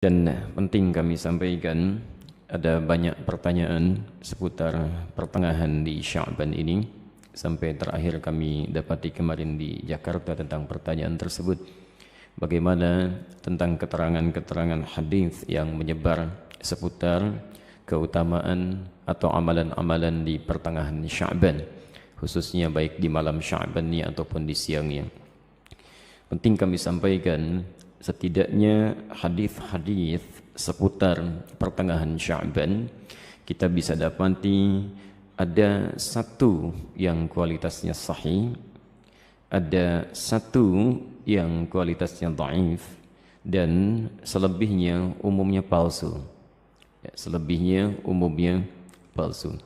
Dan penting kami sampaikan, ada banyak pertanyaan seputar pertengahan di Sya'ban ini. Sampai terakhir kami dapati kemarin di Jakarta tentang pertanyaan tersebut. Bagaimana tentang keterangan-keterangan hadis yang menyebar seputar keutamaan atau amalan-amalan di pertengahan Sya'ban, khususnya baik di malam Sya'bannya ataupun di siangnya. Penting kami sampaikan, setidaknya hadis-hadis seputar pertengahan Sya'ban kita bisa dapati ada satu yang kualitasnya sahih, ada satu yang kualitasnya dhaif, dan selebihnya umumnya palsu. Selebihnya umumnya palsu.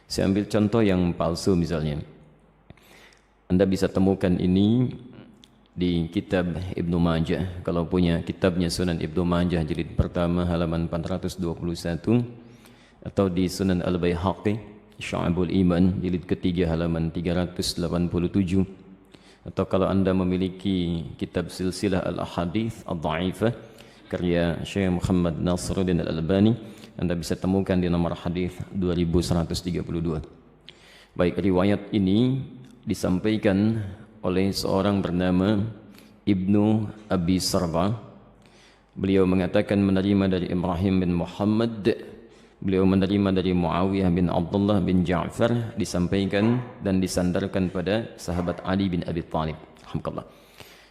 Saya ambil contoh yang palsu misalnya. Anda bisa temukan ini di kitab Ibnu Majah. Kalau punya kitabnya Sunan Ibnu Majah jilid pertama halaman 421, atau di Sunan Al-Baihaqi Syu'abul Iman jilid ketiga halaman 387, atau kalau Anda memiliki kitab Silsilah Al-Ahadits Ad-Dha'ifah karya Syekh Muhammad Nasiruddin Al-Albani, Anda bisa temukan di nomor hadis 2132. Baik, riwayat ini disampaikan oleh seorang bernama Ibnu Abi Sarba. Beliau mengatakan menerima dari Ibrahim bin Muhammad, beliau menerima dari Muawiyah bin Abdullah bin Ja'far, disampaikan dan disandarkan pada sahabat Ali bin Abi Thalib. Alhamdulillah.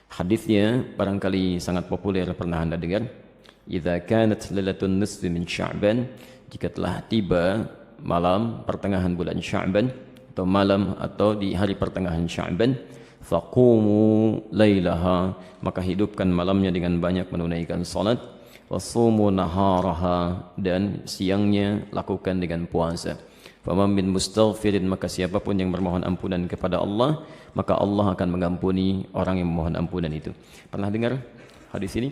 Hadisnya barangkali sangat populer, pernah Anda dengar. Idza kanat lailatun nisfi min Sya'ban, jika telah tiba malam pertengahan bulan Sya'ban atau malam atau di hari pertengahan Sya'ban, faqumu lailaha, maka hidupkan malamnya dengan banyak menunaikan salat, wasumu naharaha, dan siangnya lakukan dengan puasa. Faman min mustaghfirin, maka siapapun yang bermohon ampunan kepada Allah, maka Allah akan mengampuni orang yang memohon ampunan itu. Pernah dengar hadis ini?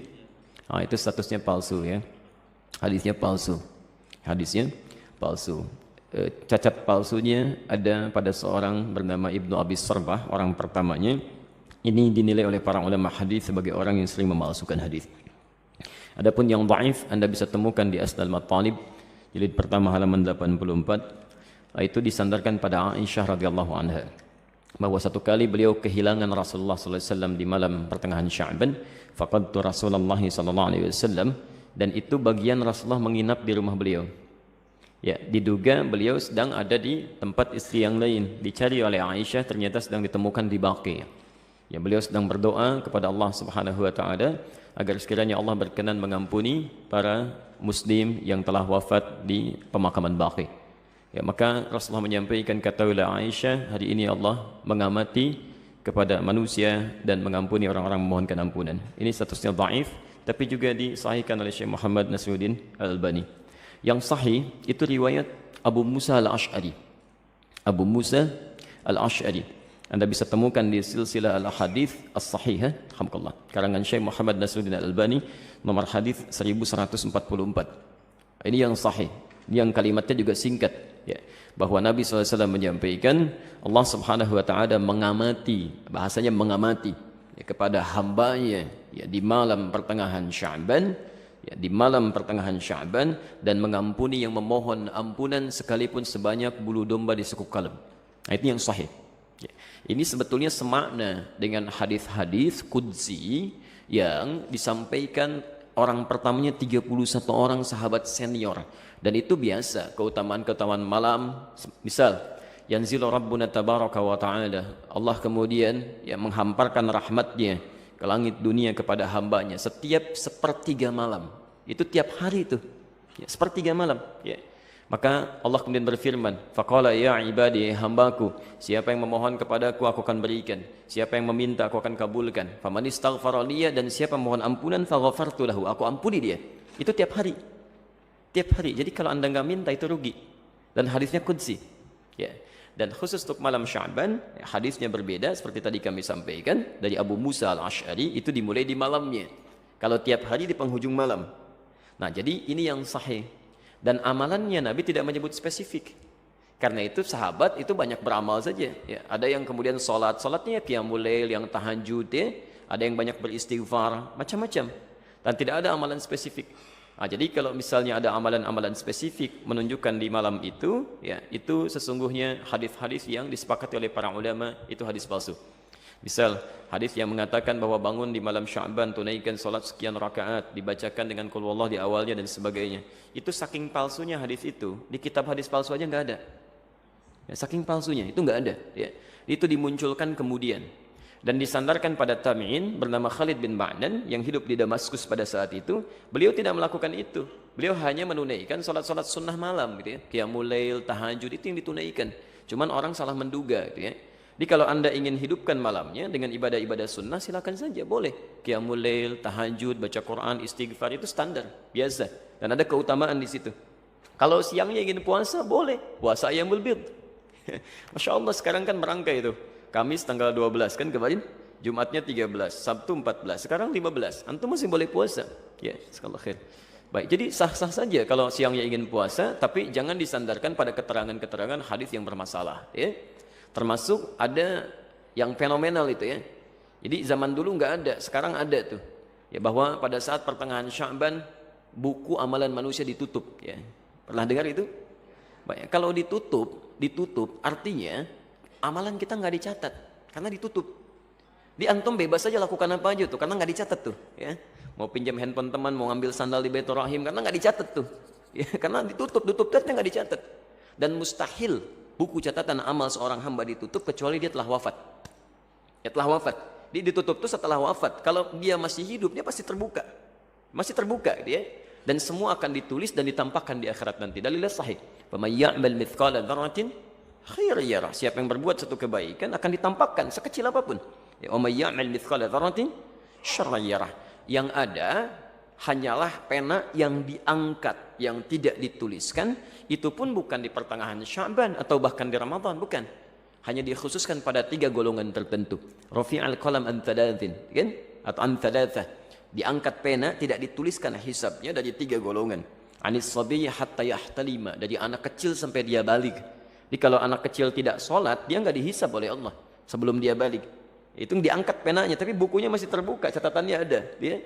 Itu statusnya palsu ya. Hadisnya palsu. Hadisnya palsu. Cacat palsunya ada pada seorang bernama Ibnu Abi Sarbah, orang pertamanya. Ini dinilai oleh para ulama hadis sebagai orang yang sering memalsukan hadis. Adapun yang dhaif Anda bisa temukan di Asnal Matalib jilid pertama halaman 84. Itu disandarkan pada Aisyah radhiyallahu anha, bahwa satu kali beliau kehilangan Rasulullah sallallahu alaihi wasallam di malam pertengahan Sya'ban. Faqadtu Rasulullah sallallahu alaihi wasallam, dan itu bagian Rasulullah menginap di rumah beliau. Ya, diduga beliau sedang ada di tempat istri yang lain. Dicari oleh Aisyah, ternyata sedang ditemukan di Baqi. Ya, beliau sedang berdoa kepada Allah Subhanahu wa taala agar sekiranya Allah berkenan mengampuni para muslim yang telah wafat di pemakaman Baqi. Ya, maka Rasulullah menyampaikan, katakanlah Aisyah, hari ini Allah mengamati kepada manusia dan mengampuni orang-orang memohonkan ampunan. Ini statusnya dhaif, tapi juga disahihkan oleh Syekh Muhammad Nasiruddin Al-Albani. Yang sahih itu riwayat Abu Musa Al-Ash'ari. Abu Musa Al-Ash'ari. Anda bisa temukan di Silsilah Al-Hadits As-Sahihah, alhamdulillah, karangan Syekh Muhammad Nasiruddin Al-Albani, nomor hadis 1144. Ini yang sahih. Yang kalimatnya juga singkat, ya, bahwa Nabi SAW menyampaikan Allah Subhanahu wa taala mengamati, bahasanya mengamati, ya, kepada hambanya, ya, di malam pertengahan Sya'ban, ya, di malam pertengahan Sya'ban, dan mengampuni yang memohon ampunan sekalipun sebanyak bulu domba di sekuk kalem. Nah, itu yang sahih. Ya. Ini sebetulnya semakna dengan hadis-hadis qudsi yang disampaikan orang pertamanya 31 orang sahabat senior. Dan itu biasa, keutamaan-keutamaan malam. Misal, yanzilu rabbuna tabaraka wa ta'ala, Allah kemudian ya menghamparkan rahmatnya ke langit dunia kepada hambanya setiap sepertiga malam. Itu tiap hari itu, ya, sepertiga malam, ya. Maka Allah kemudian berfirman, faqala ya ibadi, hambaku, siapa yang memohon kepadaku aku akan berikan, siapa yang meminta aku akan kabulkan, faman istaghfara liya, dan siapa memohon ampunan faghafartu lahu, aku ampuni dia. Itu tiap hari. Tiap hari. Jadi kalau Anda enggak minta itu rugi. Dan hadisnya qudsi. Ya. Dan khusus untuk malam Sya'ban, ya, hadisnya berbeda seperti tadi kami sampaikan dari Abu Musa Al-Ash'ari, itu dimulai di malamnya. Kalau tiap hari di penghujung malam. Nah, jadi ini yang sahih. Dan amalannya Nabi tidak menyebut spesifik. Karena itu sahabat itu banyak beramal saja. Ya, ada yang kemudian salatnya qiyamul lail, yang tahajud, ya. Ada yang banyak beristighfar, macam-macam. dan tidak ada amalan spesifik. Jadi kalau misalnya ada amalan-amalan spesifik menunjukkan di malam itu, ya itu sesungguhnya hadis-hadis yang disepakati oleh para ulama itu hadis palsu. Misal hadis yang mengatakan bahwa bangun di malam Sya'ban, tunaikan salat sekian rakaat, dibacakan dengan qul huwallah di awalnya dan sebagainya. Itu saking palsunya hadis itu, di kitab hadis palsu aja nggak ada. Ya, saking palsunya itu nggak ada. Ya. Itu dimunculkan kemudian. Dan disandarkan pada tabi'in bernama Khalid bin Ma'dan yang hidup di Damaskus pada saat itu. Beliau tidak melakukan itu. Beliau hanya menunaikan salat-salat sunnah malam gitu ya. Qiyamul lail, tahajud itu yang ditunaikan. Cuman orang salah menduga gitu ya. Jadi kalau Anda ingin hidupkan malamnya dengan ibadah-ibadah sunnah silakan saja, boleh. Qiyamul lail, tahajud, baca Quran, istighfar itu standar, biasa. Dan ada keutamaan di situ. Kalau siangnya ingin puasa, boleh. Puasa Ayyamul Bid. Masya Allah sekarang kan merangkai itu. Kamis tanggal 12 kan kemarin, Jumatnya 13, Sabtu 14, sekarang 15. Antum masih boleh puasa. Ya, sekali khair. Baik, jadi sah-sah saja kalau siangnya ingin puasa, tapi jangan disandarkan pada keterangan-keterangan hadis yang bermasalah, ya. Termasuk ada yang fenomenal itu ya. Jadi zaman dulu nggak ada, sekarang ada tuh. Ya bahwa pada saat pertengahan Sya'ban buku amalan manusia ditutup, ya. Pernah dengar itu? Baik, kalau ditutup artinya amalan kita nggak dicatat karena ditutup. Di antum bebas saja lakukan apa aja tuh karena nggak dicatat tuh, ya. Mau pinjam handphone teman, mau ngambil sandal di Baitur Rahim karena nggak dicatat tuh, ya. Karena ditutup ternyata nggak dicatat. Dan mustahil buku catatan amal seorang hamba ditutup kecuali dia telah wafat. Ya telah wafat. Dia ditutup tuh setelah wafat. Kalau dia masih hidup dia pasti terbuka, dia. Dan semua akan ditulis dan ditampakkan di akhirat nanti. Dalilnya sahih. Faman ya'mal mithqala dzarratin khairan yarah. Siapa yang berbuat satu kebaikan akan ditampakkan sekecil apapun. Ya, wa may ya'mal mithqala dzarratin syarran yarah. Yang ada hanyalah pena yang diangkat, yang tidak dituliskan, itu pun bukan di pertengahan Sya'ban atau bahkan di Ramadan, bukan. Hanya dikhususkan pada 3 golongan tertentu. Rafi'al qalam an thalathin, kan? Atau an thalathah. Diangkat pena tidak dituliskan hisabnya dari 3 golongan. Anis sabiyyi hatta yahtalima, dari anak kecil sampai dia balik. Jadi kalau anak kecil tidak sholat, dia nggak dihisab oleh Allah sebelum dia balik. Itu diangkat penanya, tapi bukunya masih terbuka, catatannya ada. Dia.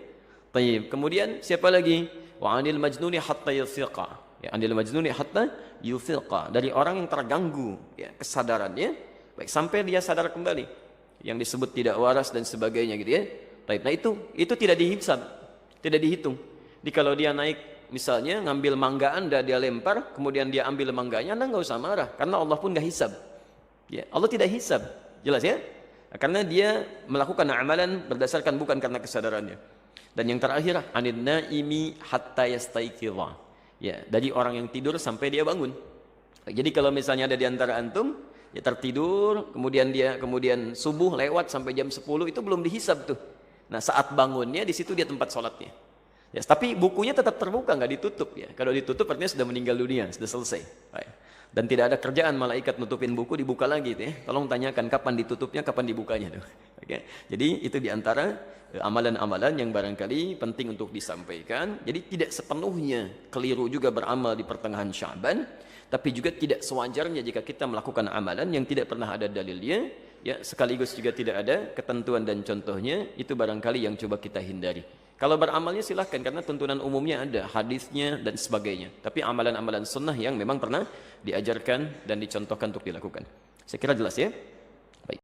Tayyib. Kemudian siapa lagi? Wa anil majnuni hatta yufiqa. Ya, anil majnuni hatta yufiqa. Dari orang yang terganggu ya, kesadarannya, baik sampai dia sadar kembali. Yang disebut tidak waras dan sebagainya gitu ya. Tayyib. Nah itu tidak dihisab, tidak dihitung. Jadi kalau dia naik misalnya ngambil mangga Anda, dia lempar, kemudian dia ambil mangganya, Anda nggak usah marah, karena Allah pun nggak hisab. Ya, Allah tidak hisab, jelas ya? Karena dia melakukan amalan berdasarkan bukan karena kesadarannya. Dan yang terakhir, anin naimi hatta yastaiqidha. Ya, dari orang yang tidur sampai dia bangun. Jadi kalau misalnya ada di antara antum, ya tertidur, kemudian subuh lewat sampai jam 10 itu belum dihisab tuh. Nah, saat bangunnya di situ dia tempat sholatnya. Ya, tapi bukunya tetap terbuka, nggak ditutup ya. Kalau ditutup artinya sudah meninggal dunia, sudah selesai. Baik. Dan tidak ada kerjaan malaikat nutupin buku dibuka lagi tuh ya. Tolong tanyakan kapan ditutupnya, kapan dibukanya tuh. Oke. Jadi itu diantara amalan-amalan yang barangkali penting untuk disampaikan. Jadi tidak sepenuhnya keliru juga beramal di pertengahan Sya'ban, tapi juga tidak sewajarnya jika kita melakukan amalan yang tidak pernah ada dalilnya, ya sekaligus juga tidak ada ketentuan dan contohnya, itu barangkali yang coba kita hindari. Kalau beramalnya silahkan karena tuntunan umumnya ada, hadisnya dan sebagainya. Tapi amalan-amalan sunnah yang memang pernah diajarkan dan dicontohkan untuk dilakukan. Saya kira jelas ya.